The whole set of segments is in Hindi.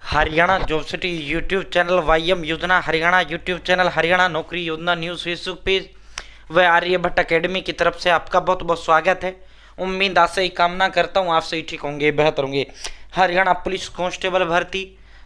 Haryana job city YouTube channel, YM योजना हरियाणा यूट्यूब चैनल, हरियाणा नौकरी योजना न्यूज़ फेसबुक पेज व आर्यभट्ट एकेडमी की तरफ से आपका बहुत बहुत स्वागत है। उम्मीद आज से ही कामना करता हूँ आप सही ठीक होंगे, बेहतर होंगे। हरियाणा पुलिस कांस्टेबल भर्ती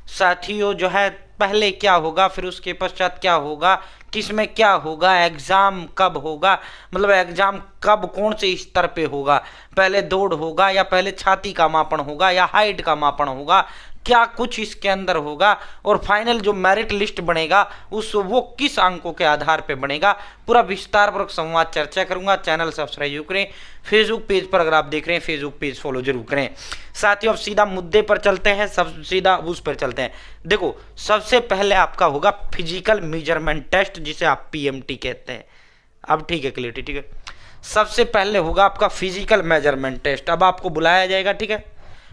साथियों जो है पहले क्या होगा, फिर उसके पश्चात क्या होगा, किसमें क्या होगा, एग्ज़ाम कब होगा, मतलब एग्ज़ाम कब कौन से स्तर पे होगा, पहले दौड़ होगा या पहले छाती का मापन होगा या हाइट का मापन होगा, क्या कुछ इसके अंदर होगा, और फाइनल जो मेरिट लिस्ट बनेगा उस वो किस अंकों के आधार पे बनेगा, पूरा विस्तारपूर्वक संवाद चर्चा करूंगा। चैनल सब्सक्राइब जरूर करें। फेसबुक पेज पर अगर आप देख रहे हैं फेसबुक पेज फॉलो जरूर करें। साथियों अब सीधा मुद्दे पर चलते हैं, सब सीधा उस पर चलते हैं। देखो सबसे पहले आपका होगा फिजिकल मेजरमेंट टेस्ट, जिसे आप पीएमटी कहते हैं। अब ठीक है, क्लियरिटी ठीक है। सबसे पहले होगा आपका फिजिकल मेजरमेंट टेस्ट। अब आपको बुलाया जाएगा, ठीक है,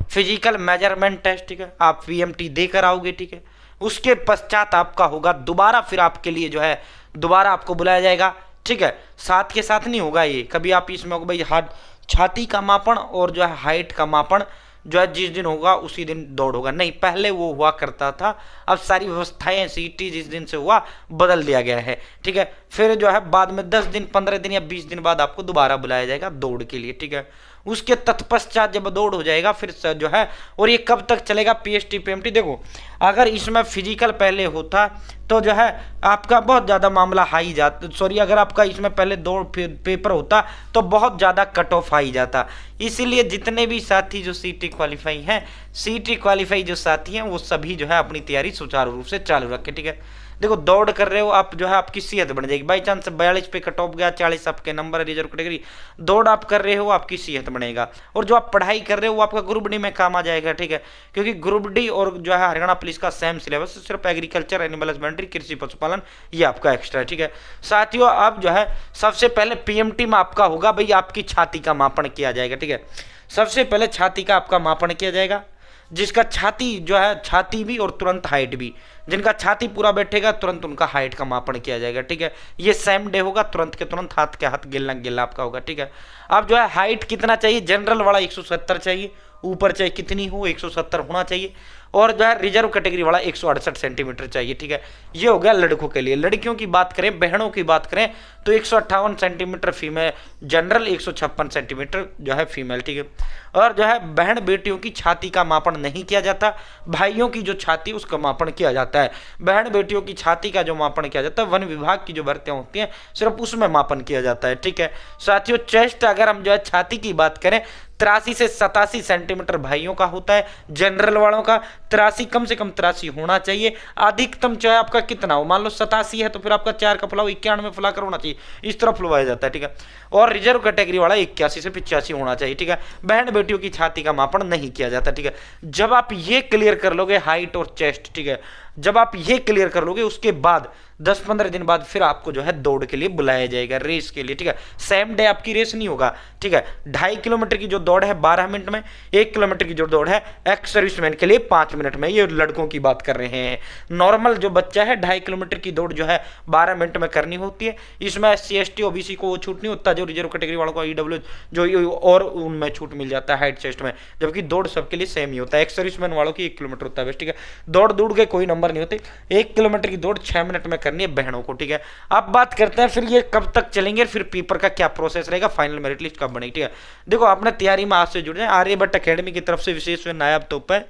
फिजिकल मेजरमेंट टेस्ट, ठीक है, आप पीएमटी देकर आओगे, ठीक है। उसके पश्चात आपका होगा दोबारा, फिर आपके लिए जो है दोबारा आपको बुलाया जाएगा, ठीक है। साथ के साथ नहीं होगा ये कभी, आप इसमें होगा भाई हाथ छाती का मापन और जो है हाइट का मापन जो है जिस दिन होगा उसी दिन दौड़ होगा, नहीं पहले वो हुआ करता था। अब सारी व्यवस्थाएं सीटी जिस दिन से हुआ बदल दिया गया है, ठीक है। फिर जो है बाद में 10 दिन 15 दिन या 20 दिन बाद आपको दोबारा बुलाया जाएगा दौड़ के लिए, ठीक है। उसके तत्पश्चात जब दौड़ हो जाएगा फिर जो है, और ये कब तक चलेगा पीएसटी पीएमटी। देखो अगर इसमें फिजिकल पहले होता तो जो है आपका बहुत ज़्यादा मामला हाई जाता, सॉरी अगर आपका इसमें पहले दौड़ पेपर होता तो बहुत ज़्यादा कट ऑफ हाई जाता। इसीलिए जितने भी साथी जो सीटी क्वालिफाई हैं, सीटी क्वालिफाई जो साथी हैं वो सभी जो है अपनी तैयारी सुचारू रूप से चालू रखें, ठीक है। देखो दौड़ कर रहे हो आप, जो है आपकी सेहत बन जाएगी। बाई चांस 42 पे कट ऑफ गया, 40 आपके नंबर रिजर्व कैटेगरी, दौड़ आप कर रहे हो आपकी सेहत बनेगा। और जो आप पढ़ाई कर रहे हो वो आपका ग्रुप डी में काम आ जाएगा, ठीक है, क्योंकि ग्रुप डी और जो है हरियाणा पुलिस का सेम सिलेबस, सिर्फ एग्रीकल्चर, एनिमल हस्बेंड्री, कृषि पशुपालन ये आपका एक्स्ट्रा है, ठीक है। साथियों अब जो है सबसे पहले पीएमटी में आपका होगा भाई आपकी छाती का मापन किया जाएगा, ठीक है। सबसे पहले छाती का आपका मापन किया जाएगा, जिसका छाती जो है छाती भी और तुरंत हाइट भी, जिनका छाती पूरा बैठेगा तुरंत उनका हाइट का मापन किया जाएगा, ठीक है। ये सेम डे होगा, तुरंत के तुरंत हाथ के हाथ गिलना गिल्ला आपका होगा, ठीक है। अब जो है हाइट कितना चाहिए, जनरल वाला 170 चाहिए, ऊपर चाहे कितनी हो 170 होना चाहिए, और जो है रिजर्व कैटेगरी वाला 168 सेंटीमीटर चाहिए, ठीक है। ये हो गया लड़कों के लिए। लड़कियों की बात करें, बहनों की बात करें तो 158 सेंटीमीटर फीमेल जनरल, 156 सेंटीमीटर जो है फीमेल, ठीक है। और जो है बहन बेटियों की छाती का मापन नहीं किया जाता, भाइयों की जो छाती उसका मापन किया जाता है। बहन बेटियों की छाती का जो मापन किया जाता है वन विभाग की जो भर्तियां होती हैं सिर्फ उसमें मापन किया जाता है, ठीक है। साथियों चेस्ट अगर हम जो है छाती की बात करें 83 से 87 सेंटीमीटर भाइयों का होता है, जनरल वालों का 83 कम से कम 83 होना चाहिए। अधिकतम चाहे आपका कितना हो, मान लो 87 है तो फिर आपका 4 का फुलाव 91 फुलाकर होना चाहिए, इस तरह फुलवाया जाता है, ठीक है। और रिजर्व कैटेगरी वाला 81 से 85 होना चाहिए, ठीक है। बहन बेटियों की छाती का मापन नहीं किया जाता, ठीक है। जब आप ये क्लियर कर लोगे हाइट और चेस्ट, ठीक है, जब आप ये क्लियर कर लोगे उसके बाद 10-15 दिन बाद फिर आपको जो है दौड़ के लिए बुलाया जाएगा, रेस के लिए, ठीक है। सेम डे आपकी रेस नहीं होगा, ठीक है। 2.5 किलोमीटर की जो दौड़ है 12 मिनट में, 1 किलोमीटर की जो दौड़ है एक्स सर्विसमैन के लिए 5 मिनट में, ये लड़कों की बात कर रहे हैं। नॉर्मल जो बच्चा है 2.5 किलोमीटर की दौड़ जो है 12 मिनट में करनी होती है। इसमें SC ST OBC को वो छूट नहीं होता, जो रिजर्व कैटेगरी वालों को EW जो और उनमें छूट मिल जाता है हाइट चेस्ट में, जबकि दौड़ सबके लिए सेम ही होता है। एक्स सर्विसमैन वालों की 1 किलोमीटर होता है बस, ठीक है। दौड़ के कोई नंबर नहीं होते, 1 किलोमीटर की दौड़ 6 मिनट में करनी है बहनों को, ठीक है। अब बात करते हैं फिर ये कब तक चलेंगे, फिर पेपर का क्या प्रोसेस रहेगा, फाइनल मेरिट लिस्ट कब बनेगी, ठीक है। देखो अपने तैयारी में आज से जुड़ जाए। आर्यभट्ट एकेडमी की तरफ से विशेष नायाब तोहफे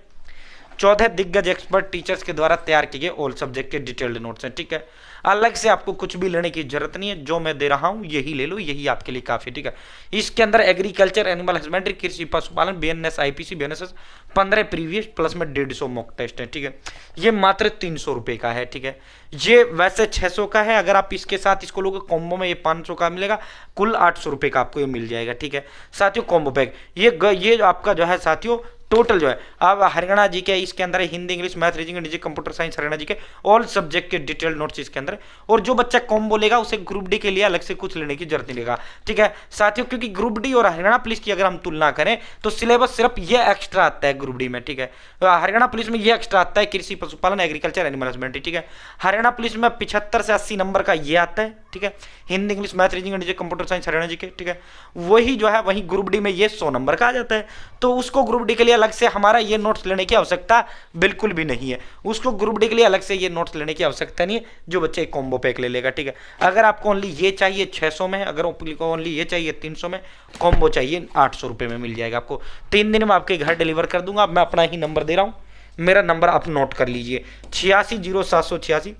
14 दिग्गज एक्सपर्ट टीचर्स के द्वारा तैयार किए गए ऑल सब्जेक्ट के डिटेल्ड नोट्स हैं, ठीक है। अलग से आपको कुछ भी लेने की जरूरत नहीं है, जो मैं दे रहा हूं यही ले लो, यही आपके लिए काफी, ठीक है। इसके अंदर एग्रीकल्चर, एनिमल हस्बेंड्री, कृषि पशुपालन, BNS IPC BNSS 15 previous plus में 150 मॉक टेस्ट है, ठीक है। ये मात्र 300 रुपए का है, ठीक है। ये वैसे 600 का है, अगर आप इसके साथ इसको लोगे कॉम्बो में ये 500 का मिलेगा, कुल 800 रुपए का आपको ये मिल जाएगा, ठीक है। साथियों कॉम्बो पैक ये आपका जो है साथियों टोटल जो है अब हरियाणा जी के इसके अंदर है, Hindi English math reasoning English computer science Haryana G K all subject के डिटेल नोट्स इसके अंदर। और जो बच्चा कॉम्बो लेगा उसे ग्रुप डी के लिए अलग से कुछ लेने की जरूरत नहीं लेगा, ठीक है साथियों, क्योंकि ग्रुप डी और हरियाणा पुलिस की अगर हम तुलना करें तो सिलेबस सिर्फ ये एक्स्ट्रा आता है ग्रुप डी में, ठीक है। हरियाणा पुलिस में ये एक्स्ट्रा आता है कृषि पशुपालन एग्रीकल्चर एनिमल हस्बेंड्री, ठीक है। हरियाणा पुलिस में 75 से 80 नंबर का ये आता है, ठीक है। Hindi English math reasoning English computer science Haryana G K, ठीक है। वही जो है वही ग्रुप डी में ये 100 नंबर का आ जाता है, तो उसको ग्रुप डी के लिए अलग से हमारा ये नोट्स लेने की आवश्यकता बिल्कुल भी नहीं है। उसको ग्रुप डी के लिए अलग से ये नोट्स लेने की आवश्यकता नहीं है, जो बच्चे एक कॉम्बो पैक ले लेगा, ठीक है। अगर आपको ओनली ये चाहिए 600 में, अगर आपको ओनली ये चाहिए 300 में, कॉम्बो चाहिए 800 रुपये में मिल जाएगा आपको। 3 दिन में आपके घर डिलीवर कर दूंगा। मैं अपना ही नंबर दे रहा हूँ, मेरा नंबर आप नोट कर लीजिए 860786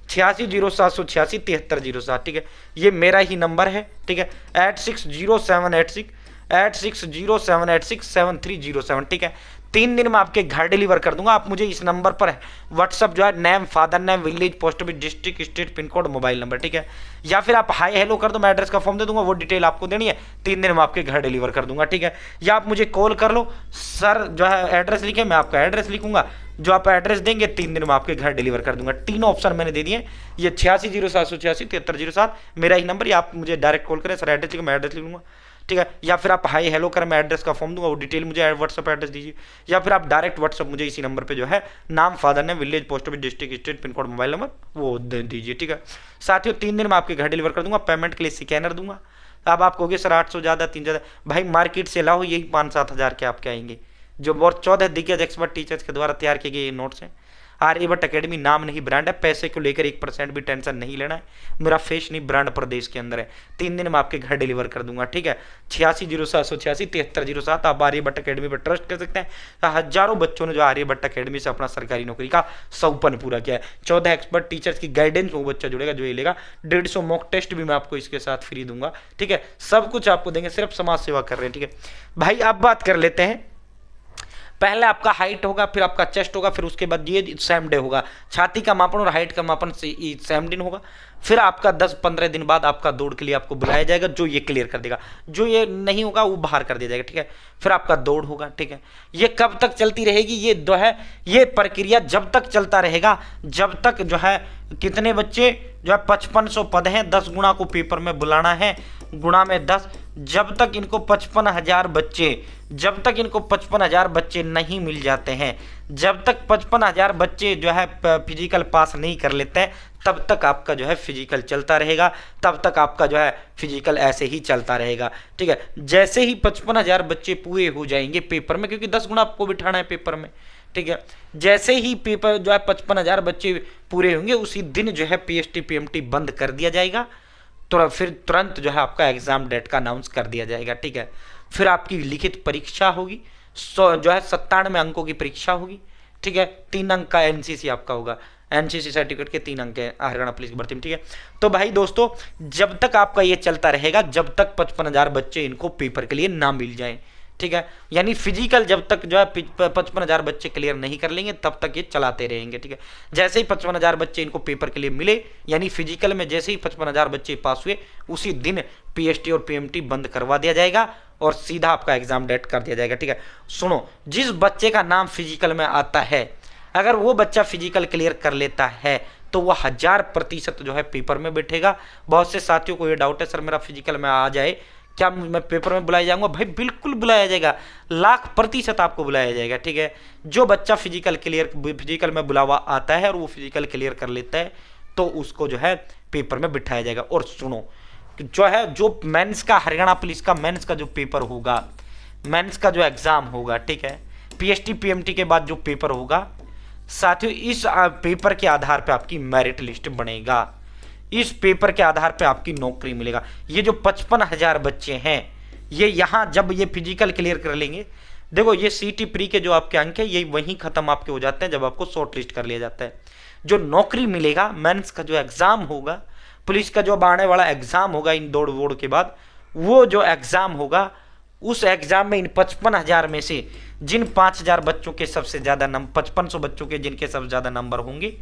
860786 7307, ठीक है। ये मेरा ही नंबर है, ठीक है। 860786 ठीक है। 3 दिन में आपके घर डिलीवर कर दूंगा। आप मुझे इस नंबर पर व्हाट्सअप जो है name, father name, village, post office, district, state, pin code, mobile number, ठीक है। या फिर आप हाय हेलो कर दो, मैं एड्रेस का फॉर्म दे दूंगा, वो डिटेल आपको देनी है। 3 दिन में आपके घर डिलीवर कर दूंगा, ठीक है। या आप मुझे कॉल कर लो, सर जो है एड्रेस लिखे, मैं आपका एड्रेस लिखूंगा, जो आप एड्रेस देंगे 3 दिन में आपके घर डिलीवर कर दूंगा। 3 ऑप्शन मैंने दे दिए। ये 860786 7307 मेरा ही नंबर, या आप मुझे डायरेक्ट कॉल करें, सर एड्रेस लिखे, मैं एड्रेस लिख लूंगा, ठीक है। या फिर आप हाई हेलो करें, मैं एड्रेस का फॉर्म दूंगा, वो डिटेल मुझे व्हाट्सअप एड्रेस दीजिए। या फिर आप डायरेक्ट व्हाट्सअप मुझे इसी नंबर पे जो है नाम, father name, village, post office, district, state, pin code, mobile number वो दे दीजिए, ठीक है। साथियों 3 दिन में आपके घर डिलीवर कर दूंगा। पेमेंट के लिए स्कैनर दूंगा। अब आप कहोगे सर 800 ज़्यादा, 3 ज़्यादा, भाई मार्केट से लाओ, यही 5-7 हज़ार के आपके आएंगे, जो और 14 दिग्गज एक्सपर्ट टीचर्स के द्वारा तैयार किए गए ये नोट्स हैं। आर्यभट्ट एकेडमी नाम नहीं ब्रांड है, पैसे को लेकर 1% भी टेंशन नहीं लेना है। मेरा फेस नहीं ब्रांड प्रदेश के अंदर है। 3 दिन में आपके घर डिलीवर कर दूंगा, ठीक है। 860786 7307 आप आर्यभट्ट एकेडमी पर ट्रस्ट कर सकते हैं। हजारों बच्चों ने जो आर्यभट्ट एकेडमी से अपना सरकारी नौकरी का सपन पूरा किया है। 14 एक्सपर्ट टीचर्स की गाइडेंस वो बच्चा जुड़ेगा जो ये लेगा। 150 मॉक टेस्ट भी मैं आपको इसके साथ फ्री दूंगा, ठीक है। सब कुछ आपको देंगे, सिर्फ समाज सेवा कर रहे हैं, ठीक है भाई। अब बात कर लेते हैं, पहले आपका हाइट होगा, फिर आपका चेस्ट होगा, फिर उसके बाद ये सेम डे होगा। छाती का मापन और हाइट का मापन सेम दिन होगा। फिर आपका 10-15 दिन बाद आपका दौड़ के लिए आपको बुलाया जाएगा, जो ये क्लियर कर देगा। जो ये नहीं होगा वो बाहर कर दिया जाएगा, ठीक है। फिर आपका दौड़ होगा, ठीक है। ये कब तक चलती रहेगी? ये जो है ये प्रक्रिया जब तक चलता रहेगा, जब तक जो है कितने बच्चे जो है 5500 पद हैं, 10 गुणा को पेपर में बुलाना है, गुणा में 10, जब तक इनको 55,000 बच्चे, जब तक इनको 55,000 बच्चे नहीं मिल जाते हैं, जब तक 55,000 बच्चे जो है फिजिकल पास नहीं कर लेते हैं, तब तक आपका जो है फिजिकल चलता रहेगा। तब तक आपका जो है फिजिकल ऐसे ही चलता रहेगा, ठीक है। जैसे ही 55,000 बच्चे पूरे हो जाएंगे पेपर में, क्योंकि 10 गुना आपको बिठाना है पेपर में, ठीक है। जैसे ही पेपर जो है 55,000 बच्चे पूरे होंगे, उसी दिन जो है पीएसटी पीएमटी बंद कर दिया जाएगा। तो फिर तुरंत जो है आपका एग्जाम डेट का अनाउंस कर दिया जाएगा, ठीक है। फिर आपकी लिखित परीक्षा होगी, जो है 97 अंकों की परीक्षा होगी, ठीक है। 3 अंक का एनसीसी आपका होगा, एनसीसी सर्टिफिकेट के 3 अंक है हरियाणा पुलिस की भर्ती में, ठीक है। तो भाई दोस्तों, जब तक आपका ये चलता रहेगा, जब तक 55,000 बच्चे इनको पेपर के लिए ना मिल जाए, ठीक है। यानी फिजिकल जब तक जो है 55,000 बच्चे क्लियर नहीं कर लेंगे, तब तक ये चलाते रहेंगे, ठीक है। जैसे ही 55,000 बच्चे इनको पेपर के लिए मिले, यानी फिजिकल में जैसे ही 55,000 बच्चे पास हुए, उसी दिन पीएसटी और पीएमटी बंद करवा दिया जाएगा और सीधा आपका एग्जाम डेट कर दिया जाएगा, ठीक है। सुनो, जिस बच्चे का नाम फिजिकल में आता है, अगर वो बच्चा फिजिकल क्लियर कर लेता है तो वह 1000% जो है पेपर में बैठेगा। बहुत से साथियों को ये डाउट है, सर मेरा फिजिकल में आ जाए, क्या मैं पेपर में बुलाया जाऊंगा? भाई बिल्कुल बुलाया जाएगा, 100% आपको बुलाया जाएगा, ठीक है। जो बच्चा फिजिकल में बुलावा आता है और वो फिजिकल क्लियर कर लेता है, तो उसको जो है पेपर में बिठाया जाएगा। और सुनो, जो है जो मेंस का, हरियाणा पुलिस का मेंस का जो पेपर होगा, मेंस का जो एग्जाम होगा, ठीक है, पीएसटी पीएमटी के बाद जो पेपर होगा, साथियों इस पेपर के आधार पे आपकी मेरिट लिस्ट बनेगा। इस पेपर के आधार पे आपकी नौकरी मिलेगा। ये जो 55,000 बच्चे हैं, ये यहाँ जब ये फिजिकल क्लियर कर लेंगे, देखो ये सीटी प्री के जो आपके अंक है, ये वहीं खत्म आपके हो जाते हैं जब आपको शॉर्ट लिस्ट कर लिया जाता है। जो नौकरी मिलेगा, मेंस का जो एग्जाम होगा, पुलिस का जो आने वाला एग्जाम होगा इन दौड़ वोड़ के बाद, वो जो एग्जाम होगा, उस एग्जाम में इन 55,000 में से जिन 5,000 बच्चों के सबसे ज्यादा नंबर, 5500 बच्चों के जिनके सबसे ज्यादा नंबर होंगे,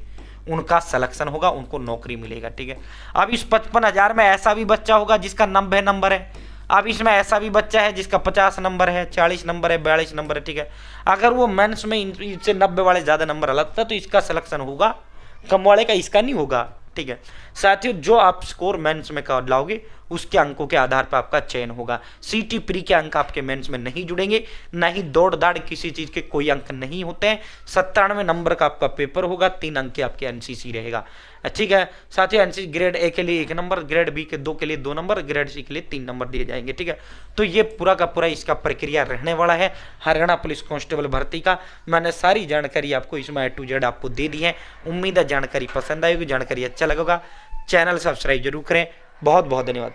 उनका सिलेक्शन होगा, उनको नौकरी मिलेगा, ठीक है। अब इस 55,000 में ऐसा भी बच्चा होगा जिसका 90 नंबर है, अब इसमें ऐसा भी बच्चा है जिसका 50 नंबर है, 40 नंबर है, 42 नंबर है, ठीक है। अगर वो मेंस में इनसे 90 वाले ज्यादा नंबर अलग था तो इसका सिलेक्शन होगा, कम वाले का इसका नहीं होगा, ठीक है। साथियों जो आप स्कोर मेंस में कर लाओगे उसके अंकों के आधार पर आपका चयन होगा। सीटी प्री के अंक आपके मेंस में नहीं जुड़ेंगे, ना ही दौड़ दाड़ किसी चीज के कोई अंक नहीं होते हैं। 97 नंबर का आपका पेपर होगा, 3 अंक के आपके एनसीसी रहेगा, ठीक है। साथ ही एनसीसी ग्रेड ए के लिए 1 नंबर, ग्रेड बी के 2 के लिए 2 नंबर, ग्रेड सी के लिए 3 नंबर दिए जाएंगे, ठीक है। तो ये पूरा का पूरा इसका प्रक्रिया रहने वाला है हरियाणा पुलिस कांस्टेबल भर्ती का। मैंने सारी जानकारी आपको इसमें A to Z आपको दे दी है। उम्मीद है जानकारी पसंद आएगी, जानकारी अच्छा लगेगा। चैनल सब्सक्राइब जरूर करें। बहुत बहुत धन्यवाद।